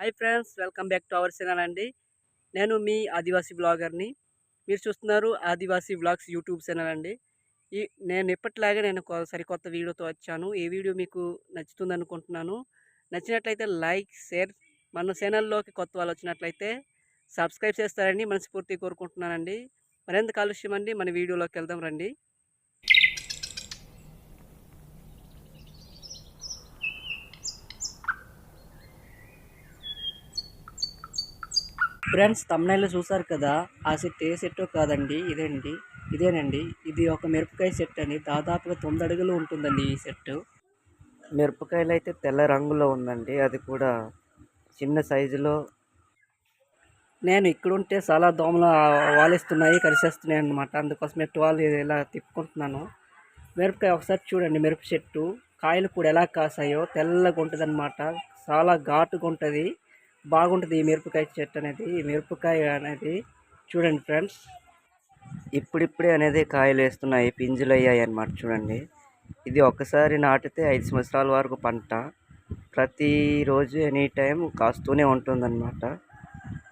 Hi friends, welcome back to our channel అండి. నేను మీ ఆదివాసీ బ్లాగర్ని. మీరు చూస్తున్నారు ఆదివాసీ బ్లాగ్స్ యూట్యూబ్ ఛానల్ అండి. ఈ నేను ఎప్పటిలాగే సరికొత్త వీడియోతో వచ్చాను. ఈ వీడియో మీకు నచ్చుతుంది అనుకుంటున్నాను. నచ్చినట్లయితే లైక్, షేర్, మన ఛానల్లోకి కొత్త వాళ్ళు వచ్చినట్లయితే సబ్స్క్రైబ్ చేస్తారని మనస్ఫూర్తిగా కోరుకుంటున్నానండి. మరెందుకు ఆలస్యం అండి, మన వీడియోలోకి వెళ్దాం రండి. ఫ్రెండ్స్, తమ్నైల్లో చూసారు కదా, ఆ సెట్ ఏ సెట్టో కాదండి, ఇదేనండి. ఇది ఒక మిరపకాయ సెట్ అండి. దాదాపుగా 9 అడుగులు ఉంటుందండి ఈ సెట్. మిరపకాయలు అయితే తెల్ల రంగులో ఉందండి, అది కూడా చిన్న సైజులో. నేను ఇక్కడుంటే చాలా దోమలు వాలిస్తున్నాయి, కరిసేస్తున్నాయి అన్నమాట. అందుకోసమే వాళ్ళు ఇలా తిప్పుకుంటున్నాను. మిరపకాయ ఒకసారి చూడండి, మిరప చెట్టు కాయలు కూడా ఎలా కాసాయో, తెల్లగా ఉంటుంది అన్నమాట. చాలా ఘాటుగా ఉంటుంది, బాగుంటుంది ఈ మిరపకాయ చెట్టు అనేది. ఈ మిరపకాయ అనేది చూడండి ఫ్రెండ్స్, ఇప్పుడిప్పుడే అనేది కాయలు వేస్తున్నాయి, పింజులు అయ్యాయి అన్నమాట. చూడండి, ఇది ఒక్కసారి నాటితే 5 సంవత్సరాల వరకు పంట ప్రతిరోజు ఎనీ టైం కాస్తూనే ఉంటుందన్నమాట.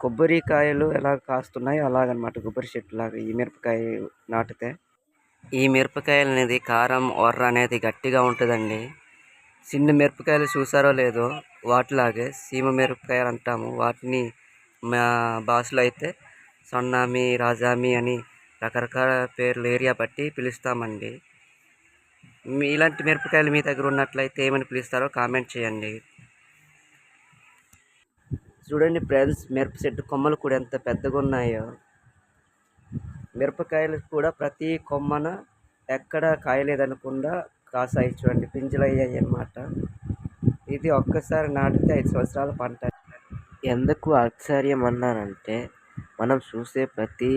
కొబ్బరికాయలు ఎలా కాస్తున్నాయి అలాగనమాట, కొబ్బరి చెట్టు లాగా ఈ మిరపకాయ నాటితే. ఈ మిరపకాయలు అనేది కారం ఒర్ర అనేది గట్టిగా ఉంటుందండి. చిన్న మిరపకాయలు చూసారో లేదో, వాటిలాగే సీమ మిరపకాయలు అంటాము వాటిని. మా భాషలో అయితే సొన్నామి, రాజామి అని రకరకాల పేర్లు ఏరియా బట్టి పిలుస్తామండి. ఇలాంటి మిరపకాయలు మీ దగ్గర ఉన్నట్లయితే ఏమని పిలుస్తారో కామెంట్ చేయండి. చూడండి ఫ్రెండ్స్, మిరప చెట్టు కొమ్మలు కూడా ఎంత పెద్దగా ఉన్నాయో. మిరపకాయలు కూడా ప్రతి కొమ్మన ఎక్కడ కాయలేదనకుండా కాసాయి. చూడండి, పింజలు అయ్యాయి అన్నమాట. ఇది ఒక్కసారి నాటితే 5 సంవత్సరాల పంట. ఎందుకు ఆశ్చర్యం అన్నానంటే, మనం చూసే ప్రతి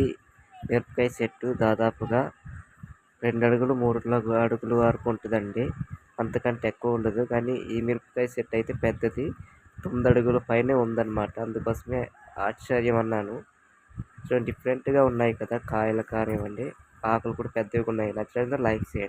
మిరపకాయ చెట్టు దాదాపుగా 2 అడుగులు 3 అడుగుల వరకు ఉంటుందండి, అంతకంటే ఎక్కువ ఉండదు. కానీ ఈ మిరపకాయ చెట్టు అయితే పెద్దది, 9 అడుగుల పైనే ఉందన్నమాట. అందుకోసమే ఆశ్చర్యం అన్నాను. సో డిఫరెంట్గా ఉన్నాయి కదా కాయలు కానివ్వండి, ఆకులు కూడా పెద్దగా ఉన్నాయి. నచ్చినట్లయితే లైక్ చేయండి.